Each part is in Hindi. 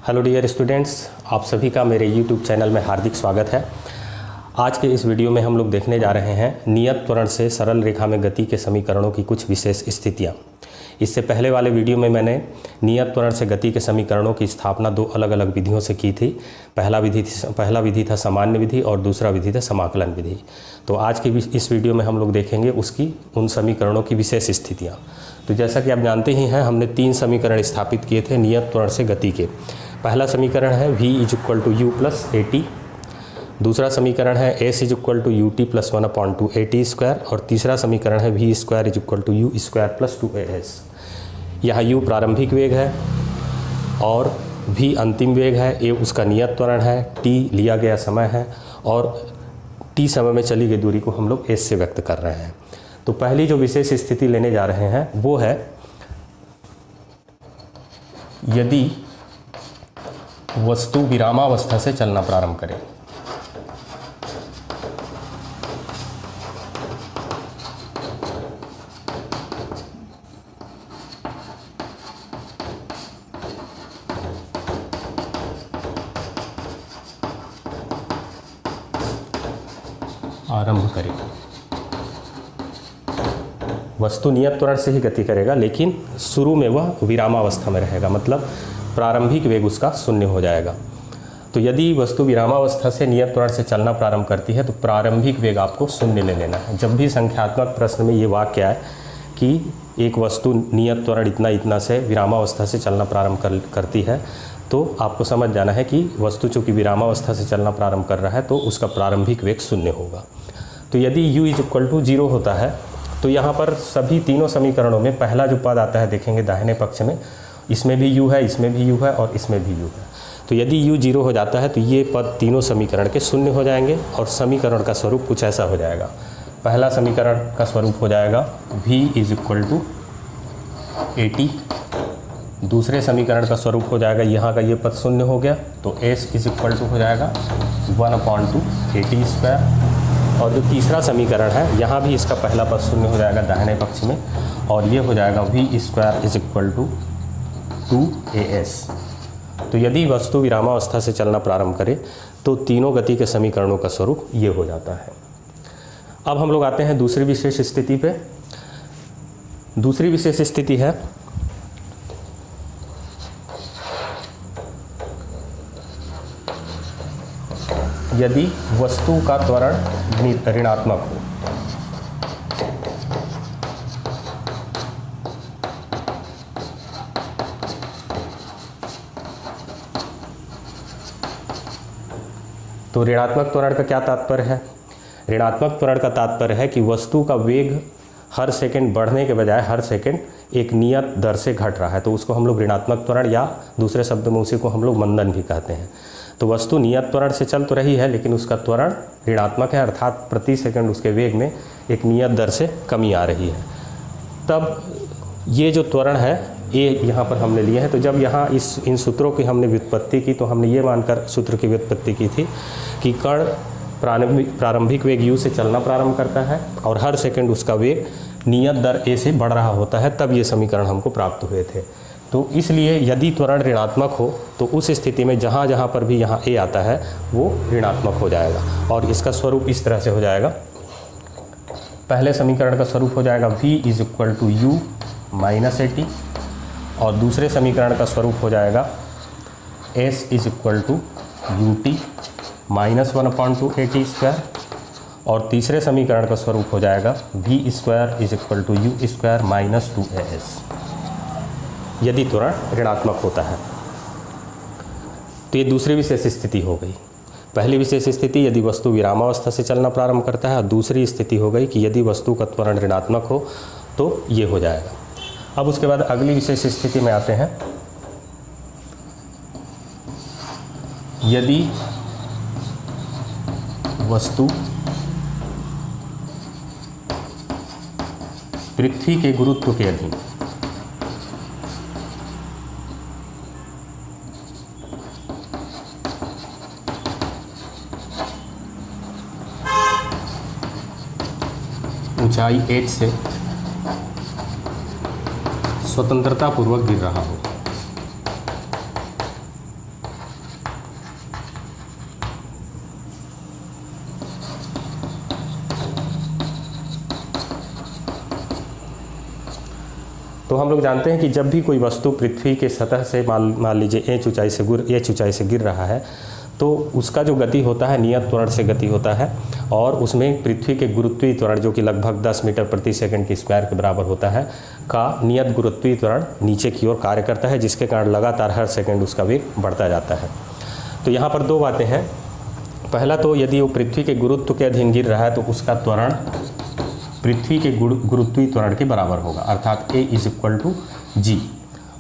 हेलो डियर स्टूडेंट्स, आप सभी का मेरे यूट्यूब चैनल में हार्दिक स्वागत है। आज के इस वीडियो में हम लोग देखने जा रहे हैं नियत त्वरण से सरल रेखा में गति के समीकरणों की कुछ विशेष स्थितियाँ। इससे पहले वाले वीडियो में मैंने नियत त्वरण से गति के समीकरणों की स्थापना दो अलग अलग विधियों से की थी। पहला विधि था सामान्य विधि और दूसरा विधि था समाकलन विधि। तो आज की इस वीडियो में हम लोग देखेंगे उन समीकरणों की विशेष स्थितियाँ। तो जैसा कि आप जानते ही हैं, हमने 3 समीकरण स्थापित किए थे नियत त्वरण से गति के। पहला समीकरण है v = u + at, दूसरा समीकरण है s = ut + 1/2 at², और तीसरा समीकरण है v² = u² + 2as। यहाँ u प्रारंभिक वेग है और v अंतिम वेग है, a उसका नियत त्वरण है, t लिया गया समय है और t समय में चली गई दूरी को हम लोग s से व्यक्त कर रहे हैं। तो पहली जो विशेष स्थिति लेने जा रहे हैं वो है यदि वस्तु विरामावस्था से चलना प्रारंभ करे। आरंभ करे, वस्तु नियत त्वरण से ही गति करेगा, लेकिन शुरू में वह विरामावस्था में रहेगा, मतलब प्रारंभिक वेग उसका 0 हो जाएगा। तो यदि वस्तु विरामावस्था से नियत त्वरण से चलना प्रारंभ करती है तो प्रारंभिक वेग आपको 0 ले लेना है। जब भी संख्यात्मक प्रश्न में ये वाक्य आए कि एक वस्तु नियत त्वरण इतना इतना से विरामावस्था से चलना प्रारंभ करती है, तो आपको समझ जाना है कि वस्तु चूँकि विरामावस्था से चलना प्रारंभ कर रहा है तो उसका प्रारंभिक वेग 0 होगा। तो यदि u = 0 होता है तो यहाँ पर सभी तीनों समीकरणों में पहला जो पद आता है देखेंगे दाहिने पक्ष में, इसमें भी u है, इसमें भी u है और इसमें भी u है। तो यदि u 0 हो जाता है तो ये पद तीनों समीकरण के 0 हो जाएंगे और समीकरण का स्वरूप कुछ ऐसा हो जाएगा। पहला समीकरण का स्वरूप हो जाएगा v = at, दूसरे समीकरण का स्वरूप हो जाएगा, यहाँ का ये पद 0 हो गया तो s = हो जाएगा 1/2 at², और जो तीसरा समीकरण है यहाँ भी इसका पहला पद 0 हो जाएगा दाहिने पक्ष में और ये हो जाएगा v² = 2as। तो यदि वस्तु विरामावस्था से चलना प्रारंभ करे तो तीनों गति के समीकरणों का स्वरूप ये हो जाता है। अब हम लोग आते हैं दूसरी विशेष स्थिति पे। दूसरी विशेष स्थिति है यदि वस्तु का त्वरण ऋणात्मक हो। तो ऋणात्मक त्वरण का क्या तात्पर्य है? ऋणात्मक त्वरण का तात्पर्य है कि वस्तु का वेग हर सेकंड बढ़ने के बजाय हर सेकंड एक नियत दर से घट रहा है, तो उसको हम लोग ऋणात्मक त्वरण या दूसरे शब्द में उसी को हम लोग मंदन भी कहते हैं। तो वस्तु नियत त्वरण से चल तो रही है लेकिन उसका त्वरण ऋणात्मक है, अर्थात प्रति सेकंड उसके वेग में एक नियत दर से कमी आ रही है। तब ये जो त्वरण है ये यहाँ पर हमने लिए हैं। तो जब यहाँ इन सूत्रों की हमने व्युत्पत्ति की तो हमने ये मानकर सूत्र की व्युत्पत्ति की थी कि कण प्रारंभिक वेग u से चलना प्रारंभ करता है और हर सेकंड उसका वेग नियत दर a से बढ़ रहा होता है, तब ये समीकरण हमको प्राप्त हुए थे। तो इसलिए यदि त्वरण ऋणात्मक हो तो उस स्थिति में जहाँ जहाँ पर भी यहाँ a आता है वो ऋणात्मक हो जाएगा और इसका स्वरूप इस तरह से हो जाएगा। पहले समीकरण का स्वरूप हो जाएगा v = u - at और दूसरे समीकरण का स्वरूप हो जाएगा s = ut - 1/2 at² और तीसरे समीकरण का स्वरूप हो जाएगा v² = u² - 2as यदि त्वरण ऋणात्मक होता है। तो ये दूसरी विशेष स्थिति हो गई। पहली विशेष स्थिति यदि वस्तु विरामावस्था से चलना प्रारंभ करता है और दूसरी स्थिति हो गई कि यदि वस्तु का त्वरण ऋणात्मक हो तो ये हो जाएगा। अब उसके बाद अगली विशेष स्थिति में आते हैं यदि वस्तु पृथ्वी के गुरुत्व के अधीन ऊंचाई h से स्वतंत्रता पूर्वक गिर रहा हो। तो हम लोग जानते हैं कि जब भी कोई वस्तु पृथ्वी के सतह से मान लीजिए h ऊंचाई से गिर रहा है, तो उसका जो गति होता है नियत त्वरण से गति होता है, और उसमें पृथ्वी के गुरुत्वीय त्वरण जो कि लगभग 10 मीटर प्रति सेकंड के स्क्वायर के बराबर होता है का नियत गुरुत्वीय त्वरण नीचे की ओर कार्य करता है, जिसके कारण लगातार हर सेकंड उसका वेग बढ़ता जाता है। तो यहाँ पर दो बातें हैं। पहला तो यदि वो पृथ्वी के गुरुत्व के अधीन गिर रहा है तो उसका त्वरण पृथ्वी के गुरुत्वीय त्वरण के बराबर होगा, अर्थात A = g।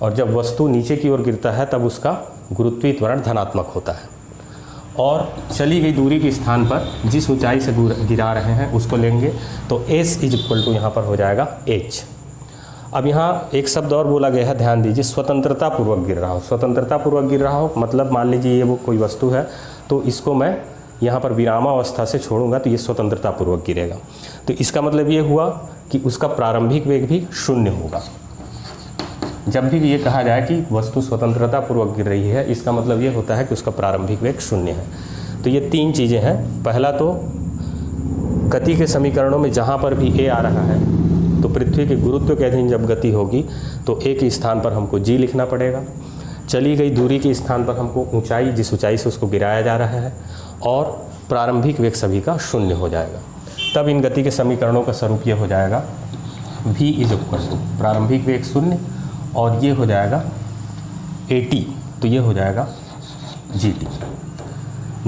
और जब वस्तु नीचे की ओर गिरता है तब उसका गुरुत्वीय त्वरण धनात्मक होता है। और चली गई दूरी के स्थान पर जिस ऊंचाई से गिरा रहे हैं उसको लेंगे, तो S = यहाँ पर हो जाएगा h। अब यहाँ एक शब्द और बोला गया है, ध्यान दीजिए, स्वतंत्रता पूर्वक गिर रहा हो। स्वतंत्रता पूर्वक गिर रहा हो मतलब मान लीजिए ये वो कोई वस्तु है, तो इसको मैं यहाँ पर विरामावस्था से छोड़ूंगा तो ये स्वतंत्रता पूर्वक गिरेगा। तो इसका मतलब ये हुआ कि उसका प्रारंभिक वेग भी 0 होगा। जब भी ये कहा जाए कि वस्तु स्वतंत्रता पूर्वक गिर रही है, इसका मतलब ये होता है कि उसका प्रारंभिक वेग 0 है। तो ये तीन चीज़ें हैं। पहला तो गति के समीकरणों में जहाँ पर भी a आ रहा है, तो पृथ्वी के गुरुत्व के अधीन जब गति होगी तो a के स्थान पर हमको g लिखना पड़ेगा। चली गई दूरी के स्थान पर हमको ऊंचाई, जिस ऊंचाई से उसको गिराया जा रहा है, और प्रारंभिक वेग सभी का 0 हो जाएगा। तब इन गति के समीकरणों का स्वरूप ये हो जाएगा v = प्रारंभिक वेग 0 और ये हो जाएगा at, तो ये हो जाएगा gt।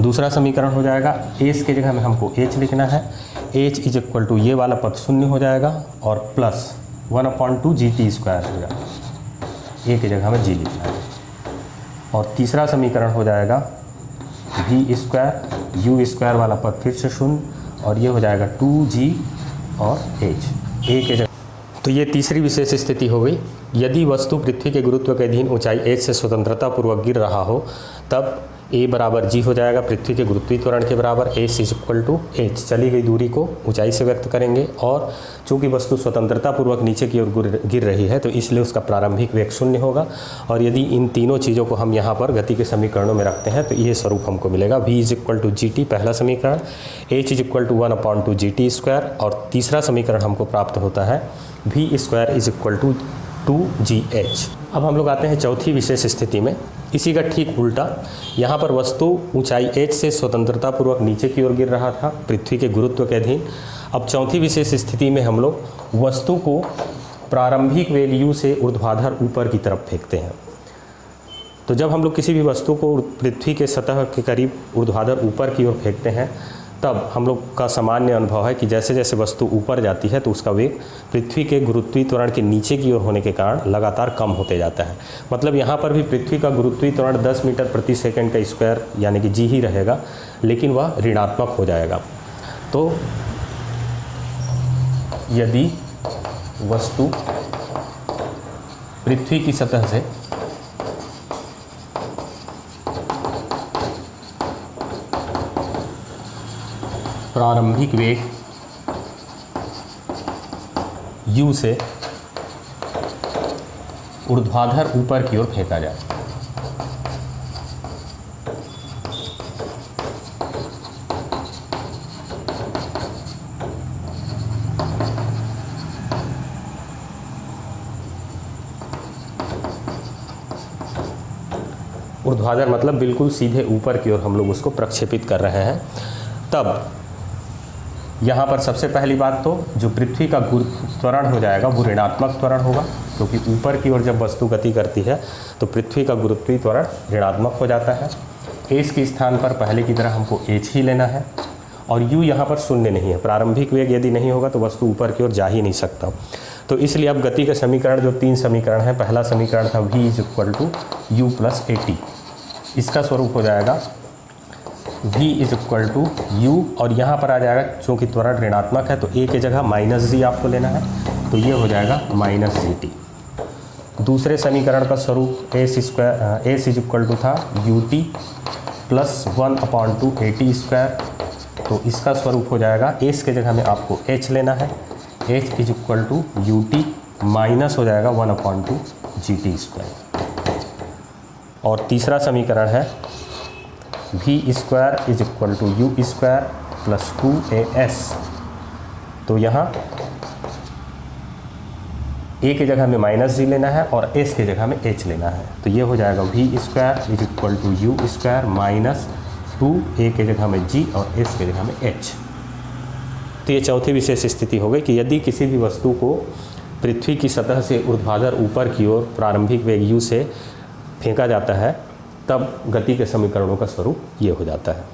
दूसरा समीकरण हो जाएगा s के जगह में हमको h लिखना है, h = ये वाला पद 0 हो जाएगा और प्लस 1/2 gt² हो जाएगा, a की जगह में g लिखना है। और तीसरा समीकरण हो जाएगा v² u² वाला पद फिर से 0 और ये हो जाएगा 2g और h, a के जगह। तो ये तीसरी विशेष स्थिति हो गई। यदि वस्तु पृथ्वी के गुरुत्व के अधीन ऊंचाई h से स्वतंत्रता पूर्वक गिर रहा हो तब a = g हो जाएगा, पृथ्वी के गुरुत्वीय त्वरण के बराबर। S = h, चली गई दूरी को ऊंचाई से व्यक्त करेंगे, और चूंकि वस्तु स्वतंत्रता पूर्वक नीचे की ओर गिर रही है तो इसलिए उसका प्रारंभिक वेग 0 होगा। और यदि इन तीनों चीज़ों को हम यहाँ पर गति के समीकरणों में रखते हैं तो ये स्वरूप हमको मिलेगा। v = gt पहला समीकरण, h = 1/2 gt², और तीसरा समीकरण हमको प्राप्त होता है v² = 2gh। अब हम लोग आते हैं चौथी विशेष स्थिति में। इसी का ठीक उल्टा, यहाँ पर वस्तु ऊंचाई h से स्वतंत्रता पूर्वक नीचे की ओर गिर रहा था पृथ्वी के गुरुत्व के अधीन। अब चौथी विशेष स्थिति में हम लोग वस्तु को प्रारंभिक वेग u से ऊर्ध्वाधर ऊपर की तरफ फेंकते हैं। तो जब हम लोग किसी भी वस्तु को पृथ्वी के सतह के करीब ऊर्ध्वाधर ऊपर की ओर फेंकते हैं तब हम लोग का सामान्य अनुभव है कि जैसे जैसे वस्तु ऊपर जाती है तो उसका वेग पृथ्वी के गुरुत्वीय त्वरण के नीचे की ओर होने के कारण लगातार कम होते जाता है। मतलब यहाँ पर भी पृथ्वी का गुरुत्वीय त्वरण 10 मीटर प्रति सेकंड का स्क्वायर यानी कि g ही रहेगा, लेकिन वह ऋणात्मक हो जाएगा। तो यदि वस्तु पृथ्वी की सतह से प्रारंभिक वेग u से ऊर्ध्वाधर ऊपर की ओर फेंका जाए, ऊर्ध्वाधर मतलब बिल्कुल सीधे ऊपर की ओर हम लोग उसको प्रक्षेपित कर रहे हैं, तब यहाँ पर सबसे पहली बात तो जो पृथ्वी का त्वरण हो जाएगा वो ऋणात्मक त्वरण होगा, क्योंकि ऊपर की ओर जब वस्तु गति करती है तो पृथ्वी का गुरुत्वीय त्वरण ऋणात्मक हो जाता है। h के स्थान पर पहले की तरह हमको h ही लेना है, और u यहाँ पर 0 नहीं है। प्रारंभिक वेग यदि नहीं होगा तो वस्तु ऊपर की ओर जा ही नहीं सकता। तो इसलिए अब गति का समीकरण जो 3 समीकरण है, पहला समीकरण था v = u + at, इसका स्वरूप हो जाएगा v = u, और यहाँ पर आ जाएगा चूँकि त्वरण ऋणात्मक है तो a के जगह -g आपको लेना है, तो ये हो जाएगा -gt। दूसरे समीकरण का स्वरूप s = था ut + 1/2 at², तो इसका स्वरूप हो जाएगा s के जगह में आपको h लेना है, h = ut माइनस हो जाएगा 1/2 gt²। और तीसरा समीकरण है v² = u² + 2as, तो यहाँ ए की जगह में माइनस जी लेना है और एस की जगह में एच लेना है। तो ये हो जाएगा v square is equal to u square minus 2 a की जगह में जी और एस की जगह में एच। तो ये चौथी विशेष स्थिति हो गई कि यदि किसी भी वस्तु को पृथ्वी की सतह से ऊर्ध्वाधर ऊपर की ओर प्रारंभिक वेग u से फेंका जाता है तब गति के समीकरणों का स्वरूप ये हो जाता है।